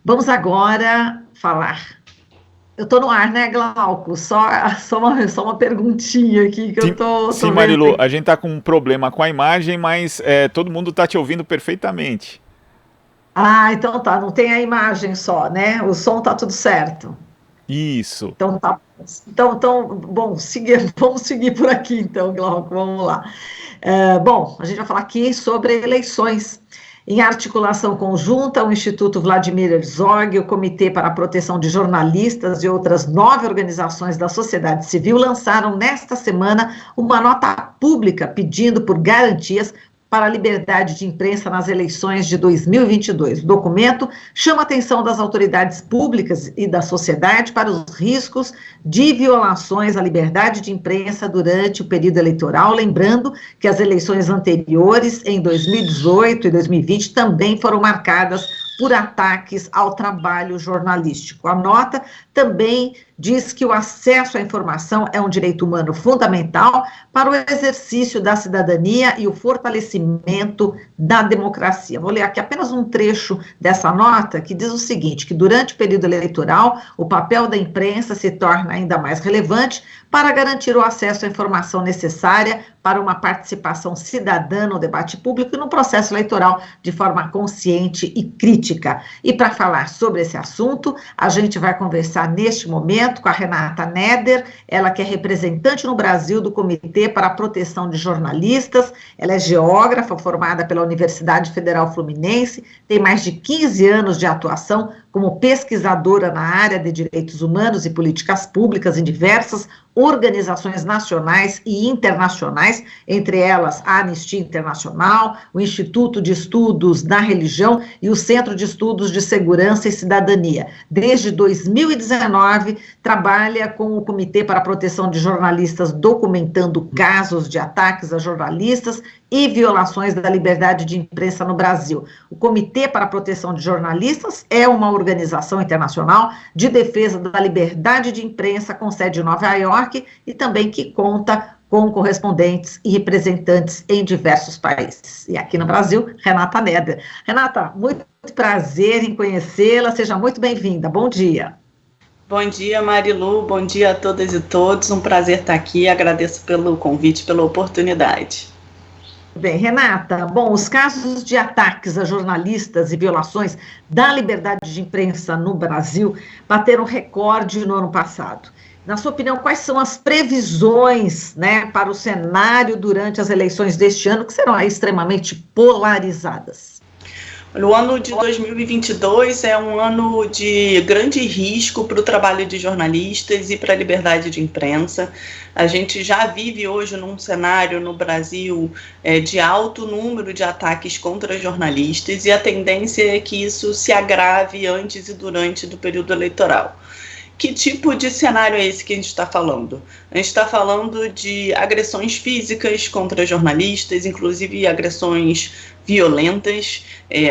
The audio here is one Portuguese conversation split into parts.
Vamos agora falar. Eu estou no ar, né, Glauco? Só uma perguntinha aqui que eu Sim, tô sim, vendo Marilu, a aqui. gente tá com um problema com a imagem, mas todo mundo tá te ouvindo perfeitamente. Ah, então tá, não tem a imagem só, né? O som tá tudo certo. Isso. Então tá. Bom, vamos seguir por aqui então, Glauco, vamos lá. Bom, a gente vai falar aqui sobre eleições. Em articulação conjunta, o Instituto Vladimir Herzog, o Comitê para a Proteção de Jornalistas e outras 9 organizações da sociedade civil lançaram nesta semana uma nota pública pedindo por garantias para a liberdade de imprensa nas eleições de 2022. O documento chama a atenção das autoridades públicas e da sociedade para os riscos de violações à liberdade de imprensa durante o período eleitoral, lembrando que as eleições anteriores, em 2018 e 2020, também foram marcadas por ataques ao trabalho jornalístico. A nota também diz que o acesso à informação é um direito humano fundamental para o exercício da cidadania e o fortalecimento da democracia. Vou ler aqui apenas um trecho dessa nota que diz o seguinte, que durante o período eleitoral, o papel da imprensa se torna ainda mais relevante para garantir o acesso à informação necessária para uma participação cidadã no debate público e no processo eleitoral de forma consciente e crítica. E para falar sobre esse assunto, a gente vai conversar neste momento com a Renata Neder, ela que é representante no Brasil do Comitê para a Proteção de Jornalistas, ela é geógrafa formada pela Universidade Federal Fluminense, tem mais de 15 anos de atuação como pesquisadora na área de direitos humanos e políticas públicas em diversas organizações nacionais e internacionais, entre elas a Anistia Internacional, o Instituto de Estudos da Religião e o Centro de Estudos de Segurança e Cidadania. Desde 2019, trabalha com o Comitê para a Proteção de Jornalistas, documentando casos de ataques a jornalistas e violações da liberdade de imprensa no Brasil. O Comitê para a Proteção de Jornalistas é uma organização internacional de defesa da liberdade de imprensa com sede em Nova York e também que conta com correspondentes e representantes em diversos países. E aqui no Brasil, Renata Neder. Renata, muito prazer em conhecê-la, seja muito bem-vinda. Bom dia. Bom dia, Marilu. Bom dia a todas e todos. Um prazer estar aqui. Agradeço pelo convite, pela oportunidade. Bem, Renata, bom, os casos de ataques a jornalistas e violações da liberdade de imprensa no Brasil bateram recorde no ano passado. Na sua opinião, quais são as previsões, né, para o cenário durante as eleições deste ano, que serão aí extremamente polarizadas? O ano de 2022 é um ano de grande risco para o trabalho de jornalistas e para a liberdade de imprensa. A gente já vive hoje num cenário no Brasil de alto número de ataques contra jornalistas e a tendência é que isso se agrave antes e durante do período eleitoral. Que tipo de cenário é esse que a gente está falando? A gente está falando de agressões físicas contra jornalistas, inclusive agressões violentas.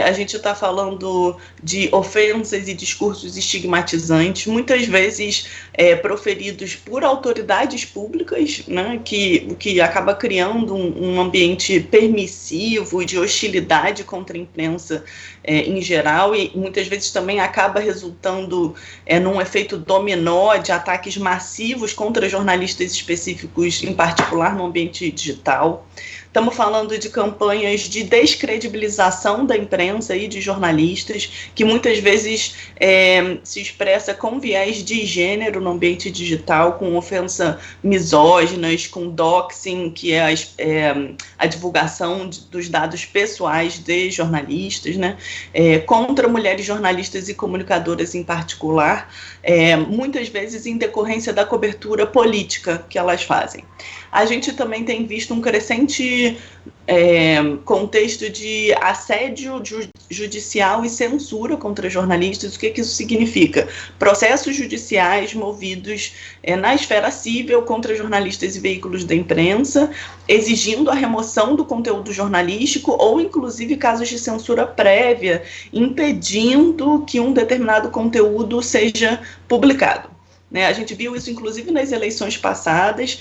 A gente está falando de ofensas e discursos estigmatizantes, muitas vezes proferidos por autoridades públicas, né, que acaba criando um ambiente permissivo de hostilidade contra a imprensa em geral, e muitas vezes também acaba resultando num efeito dominó de ataques massivos contra jornalistas específicos, em particular no ambiente digital. Estamos falando de campanhas de descredibilização da imprensa e de jornalistas, que muitas vezes se expressa com viés de gênero no ambiente digital, com ofensa misóginas, com doxing, que é a divulgação dos dados pessoais de jornalistas, né? Contra mulheres jornalistas e comunicadoras em particular, muitas vezes em decorrência da cobertura política que elas fazem. A gente também tem visto um crescente contexto de assédio judicial e censura contra jornalistas. O que isso significa? Processos judiciais movidos na esfera civil contra jornalistas e veículos da imprensa, exigindo a remoção do conteúdo jornalístico ou, inclusive, casos de censura prévia, impedindo que um determinado conteúdo seja publicado. A gente viu isso, inclusive, nas eleições passadas,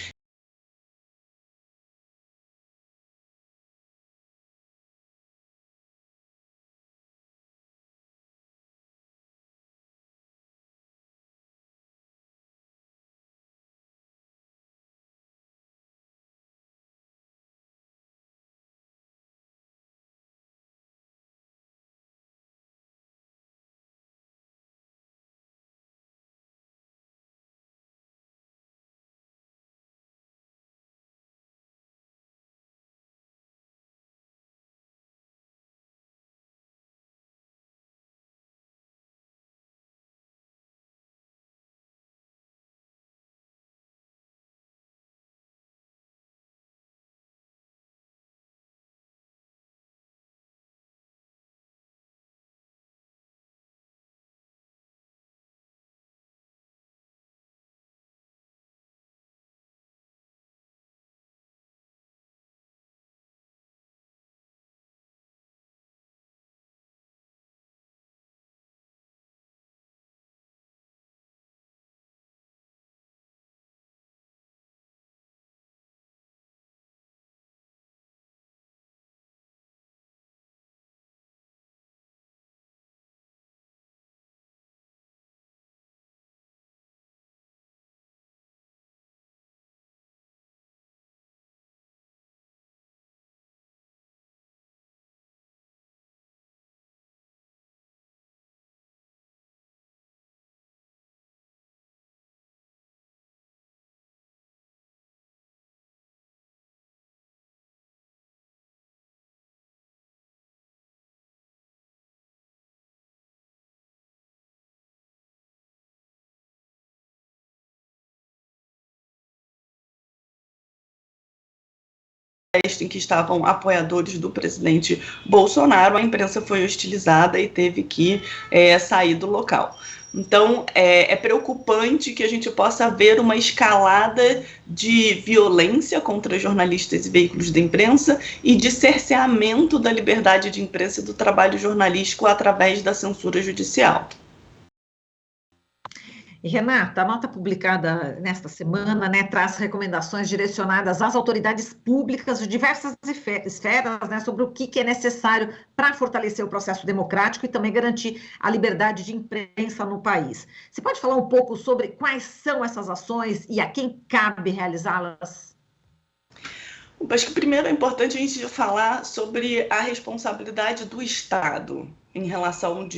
em que estavam apoiadores do presidente Bolsonaro, a imprensa foi hostilizada e teve que sair do local. Então, é preocupante que a gente possa ver uma escalada de violência contra jornalistas e veículos da imprensa e de cerceamento da liberdade de imprensa e do trabalho jornalístico através da censura judicial. E, Renata, a nota publicada nesta semana, né, traz recomendações direcionadas às autoridades públicas de diversas esferas, né, sobre o que é necessário para fortalecer o processo democrático e também garantir a liberdade de imprensa no país. Você pode falar um pouco sobre quais são essas ações e a quem cabe realizá-las? Acho que primeiro é importante a gente falar sobre a responsabilidade do Estado em relação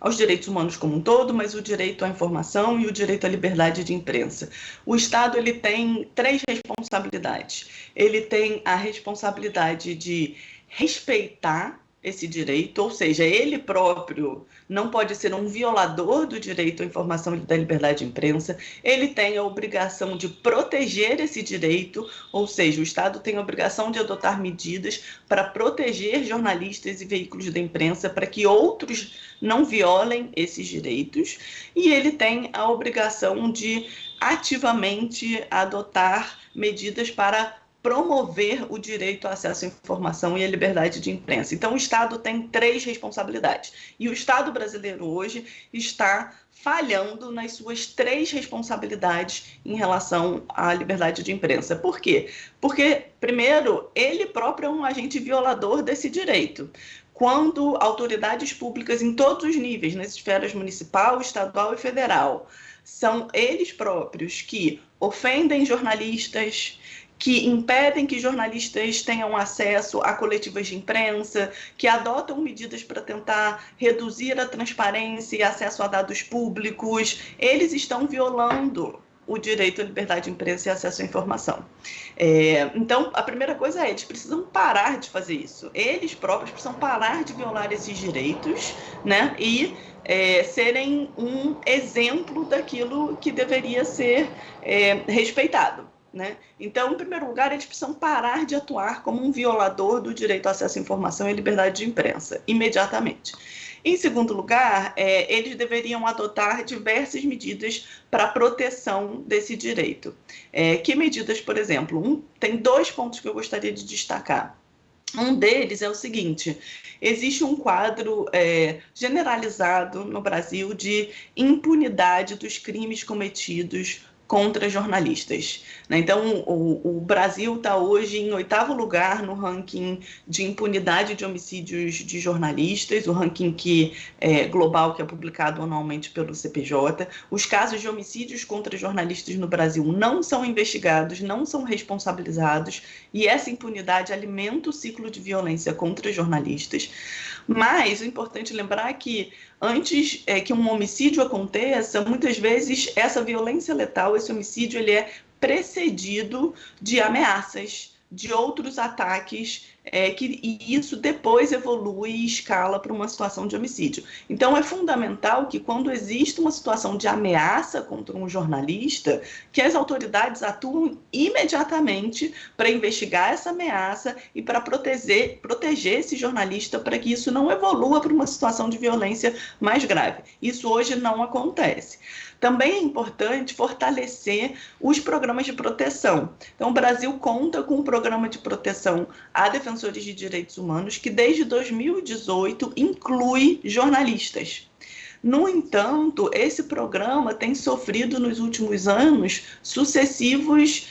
aos direitos humanos como um todo, mas o direito à informação e o direito à liberdade de imprensa. O Estado ele tem 3 responsabilidades. Ele tem a responsabilidade de respeitar esse direito, ou seja, ele próprio não pode ser um violador do direito à informação e da liberdade de imprensa, ele tem a obrigação de proteger esse direito, ou seja, o Estado tem a obrigação de adotar medidas para proteger jornalistas e veículos da imprensa para que outros não violem esses direitos, e ele tem a obrigação de ativamente adotar medidas para promover o direito ao acesso à informação e à liberdade de imprensa. Então, o Estado tem 3 responsabilidades. E o Estado brasileiro hoje está falhando nas suas 3 responsabilidades em relação à liberdade de imprensa. Por quê? Porque, primeiro, ele próprio é um agente violador desse direito. Quando autoridades públicas em todos os níveis, nas esferas municipal, estadual e federal, são eles próprios que ofendem jornalistas, que impedem que jornalistas tenham acesso a coletivas de imprensa, que adotam medidas para tentar reduzir a transparência e acesso a dados públicos, eles estão violando o direito à liberdade de imprensa e acesso à informação. Então, a primeira coisa é, eles precisam parar de fazer isso. Eles próprios precisam parar de violar esses direitos, né, e serem um exemplo daquilo que deveria ser respeitado. Né? Então, em primeiro lugar, eles precisam parar de atuar como um violador do direito ao acesso à informação e liberdade de imprensa, imediatamente. Em segundo lugar, eles deveriam adotar diversas medidas para a proteção desse direito. Que medidas, por exemplo? Tem 2 pontos que eu gostaria de destacar. Um deles é o seguinte: existe um quadro generalizado no Brasil de impunidade dos crimes cometidos contra jornalistas. Então, o Brasil está hoje em 8º lugar no ranking de impunidade de homicídios de jornalistas, o ranking global que é publicado anualmente pelo CPJ. Os casos de homicídios contra jornalistas no Brasil não são investigados, não são responsabilizados, e essa impunidade alimenta o ciclo de violência contra jornalistas. Mas é importante lembrar que antes que um homicídio aconteça, muitas vezes essa violência letal, esse homicídio, ele é precedido de ameaças, de outros ataques, e isso depois evolui e escala para uma situação de homicídio. Então, é fundamental que, quando existe uma situação de ameaça contra um jornalista, que as autoridades atuem imediatamente para investigar essa ameaça e para proteger esse jornalista, para que isso não evolua para uma situação de violência mais grave. Isso hoje não acontece. Também é importante fortalecer os programas de proteção. Então, o Brasil conta com um programa de proteção a defensores de direitos humanos que, desde 2018, inclui jornalistas. No entanto, esse programa tem sofrido, nos últimos anos, sucessivos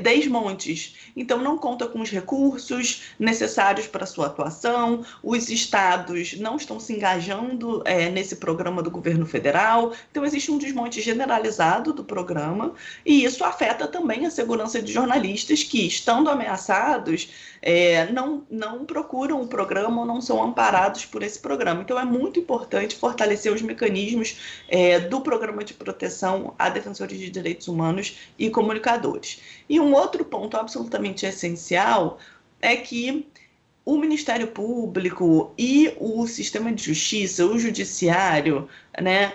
desmontes. Então, não conta com os recursos necessários para a sua atuação, os estados não estão se engajando nesse programa do governo federal, então existe um desmonte generalizado do programa, e isso afeta também a segurança de jornalistas que, estando ameaçados, não procuram o programa ou não são amparados por esse programa. Então, é muito importante fortalecer os mecanismos do programa de proteção a defensores de direitos humanos e comunicadores. E um outro ponto absolutamente essencial é que o Ministério Público e o sistema de justiça, o judiciário, né,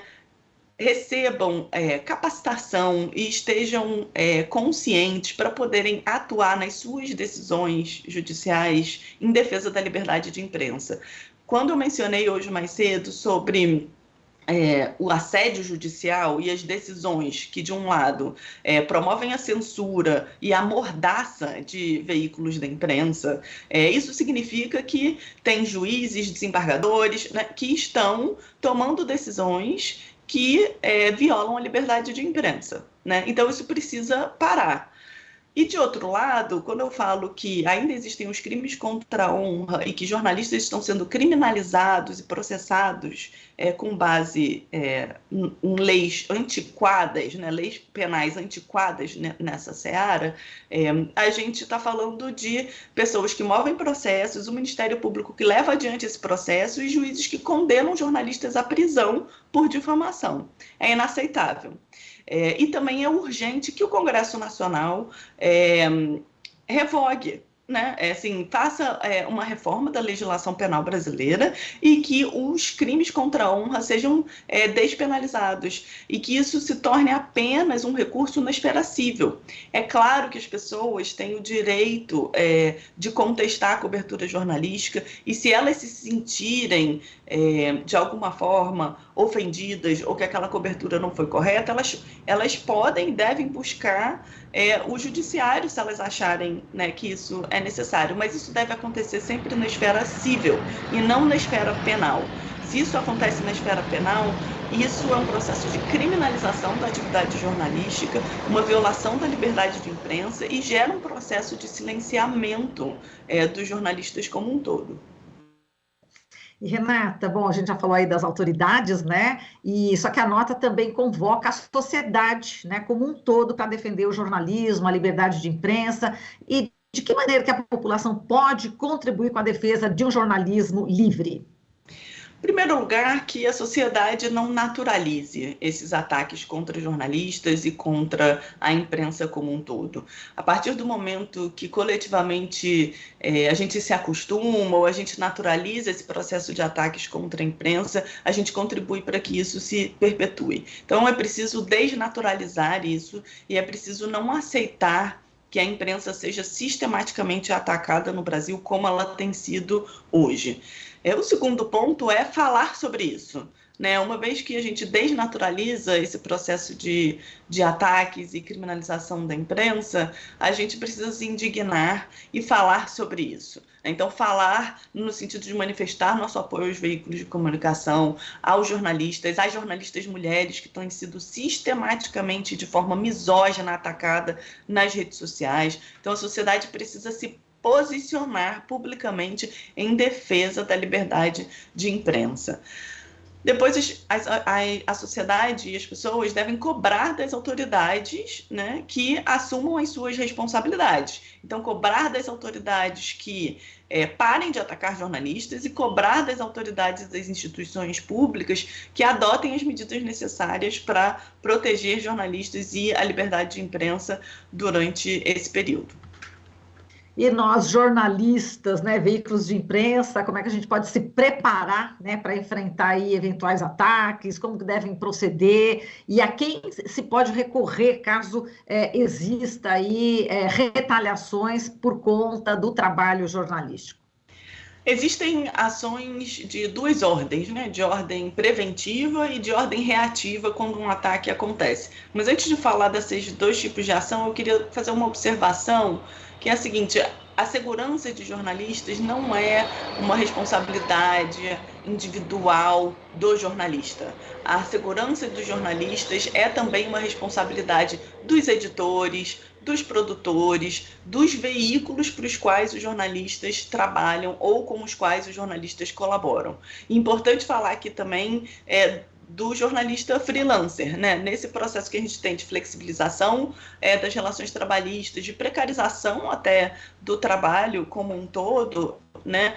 recebam capacitação e estejam conscientes para poderem atuar nas suas decisões judiciais em defesa da liberdade de imprensa. Quando eu mencionei hoje mais cedo sobre o assédio judicial e as decisões que, de um lado, promovem a censura e a mordaça de veículos da imprensa, isso significa que tem juízes, desembargadores, né, que estão tomando decisões que violam a liberdade de imprensa, né? Então, isso precisa parar. E, de outro lado, quando eu falo que ainda existem os crimes contra a honra e que jornalistas estão sendo criminalizados e processados com base em leis antiquadas, né, leis penais antiquadas, né, nessa seara, a gente está falando de pessoas que movem processos, o Ministério Público que leva adiante esse processo e juízes que condenam jornalistas à prisão por difamação. É inaceitável. E também é urgente que o Congresso Nacional revogue, né? Assim, faça uma reforma da legislação penal brasileira e que os crimes contra a honra sejam despenalizados e que isso se torne apenas um recurso na esfera civil. É claro que as pessoas têm o direito de contestar a cobertura jornalística e se elas se sentirem de alguma forma ofendidas ou que aquela cobertura não foi correta, elas podem e devem buscar o judiciário se elas acharem, né, que isso é necessário, mas isso deve acontecer sempre na esfera civil e não na esfera penal. Se isso acontece na esfera penal, isso é um processo de criminalização da atividade jornalística, uma violação da liberdade de imprensa e gera um processo de silenciamento dos jornalistas como um todo. E, Renata, bom, a gente já falou aí das autoridades, né? E só que a nota também convoca a sociedade, né, como um todo, para defender o jornalismo, a liberdade de imprensa e de que maneira que a população pode contribuir com a defesa de um jornalismo livre. Em primeiro lugar, que a sociedade não naturalize esses ataques contra jornalistas e contra a imprensa como um todo. A partir do momento que coletivamente a gente se acostuma ou a gente naturaliza esse processo de ataques contra a imprensa, a gente contribui para que isso se perpetue. Então é preciso desnaturalizar isso e é preciso não aceitar que a imprensa seja sistematicamente atacada no Brasil como ela tem sido hoje. O segundo ponto é falar sobre isso, né? Uma vez que a gente desnaturaliza esse processo de ataques e criminalização da imprensa, a gente precisa se indignar e falar sobre isso. Então, falar no sentido de manifestar nosso apoio aos veículos de comunicação, aos jornalistas, às jornalistas mulheres que têm sido sistematicamente, de forma misógina, atacada nas redes sociais. Então, a sociedade precisa se posicionar publicamente em defesa da liberdade de imprensa. Depois, a sociedade e as pessoas devem cobrar das autoridades, né, que assumam as suas responsabilidades. Então, cobrar das autoridades que parem de atacar jornalistas e cobrar das autoridades das instituições públicas que adotem as medidas necessárias para proteger jornalistas e a liberdade de imprensa durante esse período. E nós, jornalistas, né, veículos de imprensa, como é que a gente pode se preparar, né, para enfrentar aí eventuais ataques, como que devem proceder, e a quem se pode recorrer caso exista aí retaliações por conta do trabalho jornalístico? Existem ações de duas ordens, né? De ordem preventiva e de ordem reativa quando um ataque acontece. Mas antes de falar desses dois tipos de ação, eu queria fazer uma observação, que é a seguinte: a segurança de jornalistas não é uma responsabilidade individual do jornalista. A segurança dos jornalistas é também uma responsabilidade dos editores, dos produtores, dos veículos para os quais os jornalistas trabalham ou com os quais os jornalistas colaboram. E importante falar aqui também do jornalista freelancer, né? Nesse processo que a gente tem de flexibilização das relações trabalhistas, de precarização até do trabalho como um todo, né?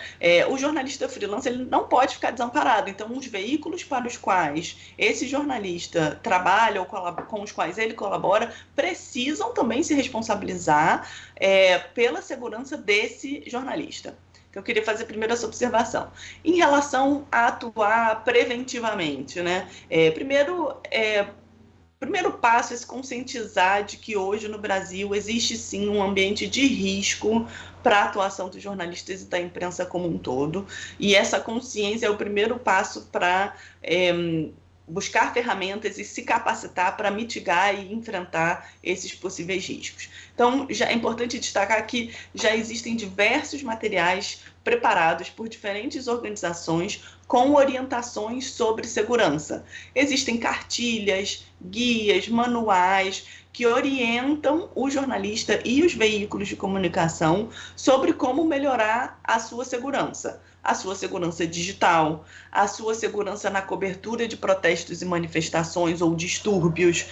O jornalista freelancer ele não pode ficar desamparado. Então, os veículos para os quais esse jornalista trabalha ou com os quais ele colabora precisam também se responsabilizar pela segurança desse jornalista. Então, eu queria fazer primeiro essa observação. Em relação a atuar preventivamente, né? Primeiro passo é se conscientizar de que hoje no Brasil existe sim um ambiente de risco para a atuação dos jornalistas e da imprensa como um todo, e essa consciência é o primeiro passo para buscar ferramentas e se capacitar para mitigar e enfrentar esses possíveis riscos. Então, já é importante destacar que já existem diversos materiais preparados por diferentes organizações com orientações sobre segurança. Existem cartilhas, guias, manuais que orientam o jornalista e os veículos de comunicação sobre como melhorar a sua segurança digital, a sua segurança na cobertura de protestos e manifestações ou distúrbios,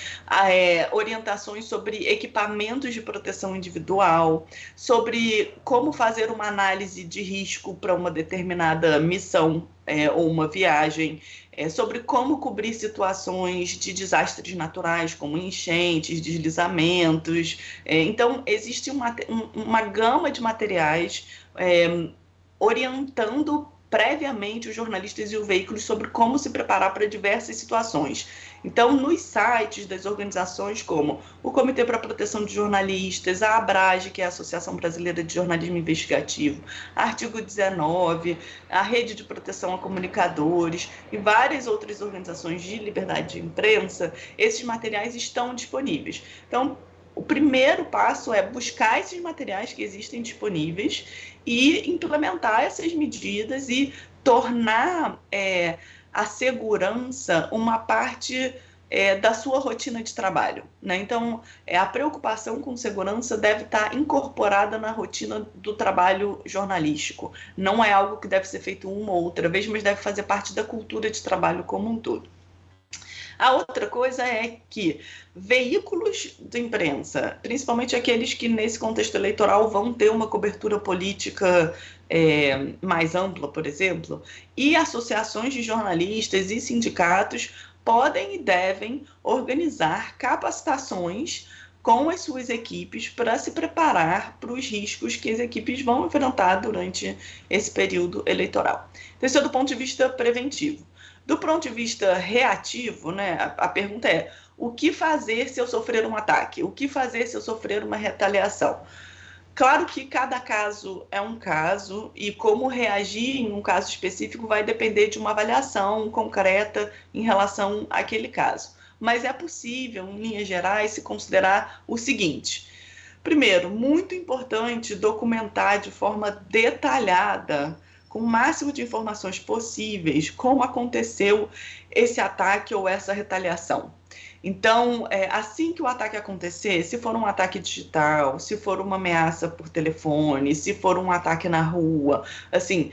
orientações sobre equipamentos de proteção individual, sobre como fazer uma análise de risco para uma determinada missão ou uma viagem, sobre como cobrir situações de desastres naturais, como enchentes, deslizamentos. Então, existe uma gama de materiais orientando previamente os jornalistas e os veículos sobre como se preparar para diversas situações. Então, nos sites das organizações como o Comitê para a Proteção de Jornalistas, a ABRAGE, que é a Associação Brasileira de Jornalismo Investigativo, Artigo 19, a Rede de Proteção a Comunicadores e várias outras organizações de liberdade de imprensa, esses materiais estão disponíveis. Então, o primeiro passo é buscar esses materiais que existem disponíveis e implementar essas medidas e tornar a segurança uma parte da sua rotina de trabalho, né? Então, a preocupação com segurança deve estar incorporada na rotina do trabalho jornalístico. Não é algo que deve ser feito uma ou outra vez, mas deve fazer parte da cultura de trabalho como um todo. A outra coisa é que veículos de imprensa, principalmente aqueles que nesse contexto eleitoral vão ter uma cobertura política mais ampla, por exemplo, e associações de jornalistas e sindicatos podem e devem organizar capacitações com as suas equipes para se preparar para os riscos que as equipes vão enfrentar durante esse período eleitoral. Então, isso é do ponto de vista preventivo. Do ponto de vista reativo, né, a pergunta é: o que fazer se eu sofrer um ataque? O que fazer se eu sofrer uma retaliação? Claro que cada caso é um caso e como reagir em um caso específico vai depender de uma avaliação concreta em relação àquele caso. Mas é possível, em linhas gerais, se considerar o seguinte: primeiro, muito importante documentar de forma detalhada, com o máximo de informações possíveis, como aconteceu esse ataque ou essa retaliação. Então, assim que o ataque acontecer, se for um ataque digital, se for uma ameaça por telefone, se for um ataque na rua, assim,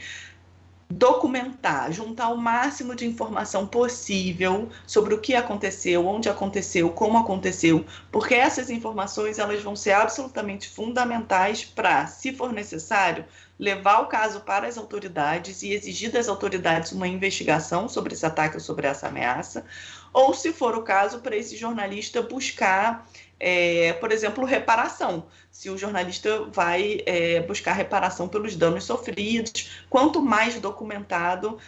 documentar, juntar o máximo de informação possível sobre o que aconteceu, onde aconteceu, como aconteceu, porque essas informações elas vão ser absolutamente fundamentais para, se for necessário, levar o caso para as autoridades e exigir das autoridades uma investigação sobre esse ataque ou sobre essa ameaça, ou, se for o caso, para esse jornalista buscar, por exemplo, reparação. Se o jornalista vai buscar reparação pelos danos sofridos, quanto mais documentado,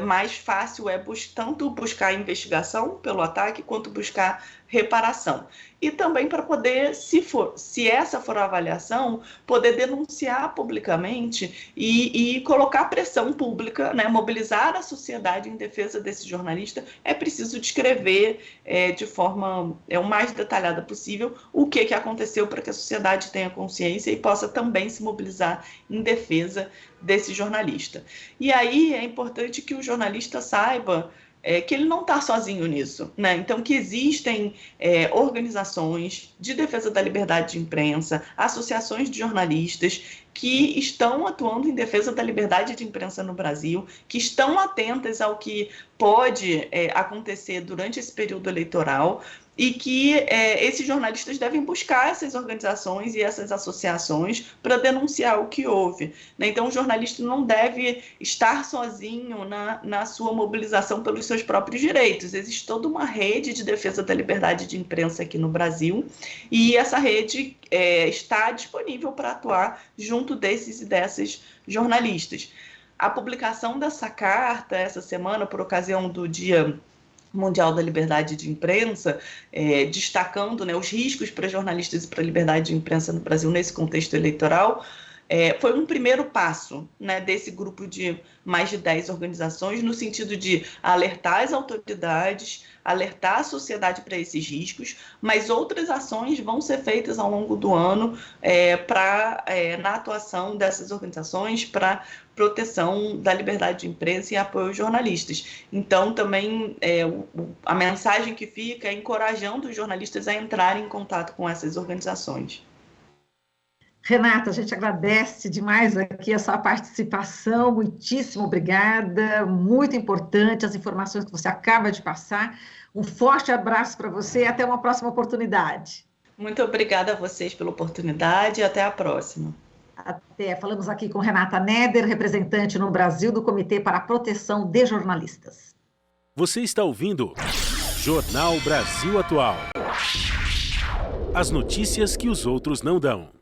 mais fácil é tanto buscar investigação pelo ataque, quanto buscar reparação. E também para poder, se essa for a avaliação, poder denunciar publicamente e colocar pressão pública, né, mobilizar a sociedade em defesa desse jornalista. É preciso descrever de forma o mais detalhada possível o que aconteceu para que a sociedade tenha consciência e possa também se mobilizar em defesa desse jornalista. E aí é importante que o jornalista saiba que ele não está sozinho nisso, né? Então, que existem organizações de defesa da liberdade de imprensa, associações de jornalistas que estão atuando em defesa da liberdade de imprensa no Brasil, que estão atentas ao que pode acontecer durante esse período eleitoral, e que esses jornalistas devem buscar essas organizações e essas associações para denunciar o que houve, né? Então, o jornalista não deve estar sozinho na sua mobilização pelos seus próprios direitos. Existe toda uma rede de defesa da liberdade de imprensa aqui no Brasil, e essa rede está disponível para atuar junto junto desses e dessas jornalistas. A publicação dessa carta essa semana, por ocasião do Dia Mundial da Liberdade de Imprensa, destacando, né, os riscos para jornalistas e para a liberdade de imprensa no Brasil nesse contexto eleitoral, foi um primeiro passo, né, desse grupo de mais de 10 organizações, no sentido de alertar as autoridades, alertar a sociedade para esses riscos, mas outras ações vão ser feitas ao longo do ano na atuação dessas organizações para proteção da liberdade de imprensa e apoio aos jornalistas. Então, também, a mensagem que fica é encorajando os jornalistas a entrarem em contato com essas organizações. Renata, a gente agradece demais aqui a sua participação, muitíssimo obrigada, muito importante as informações que você acaba de passar. Um forte abraço para você e até uma próxima oportunidade. Muito obrigada a vocês pela oportunidade e até a próxima. Até, falamos aqui com Renata Neder, representante no Brasil do Comitê para a Proteção de Jornalistas. Você está ouvindo Jornal Brasil Atual. As notícias que os outros não dão.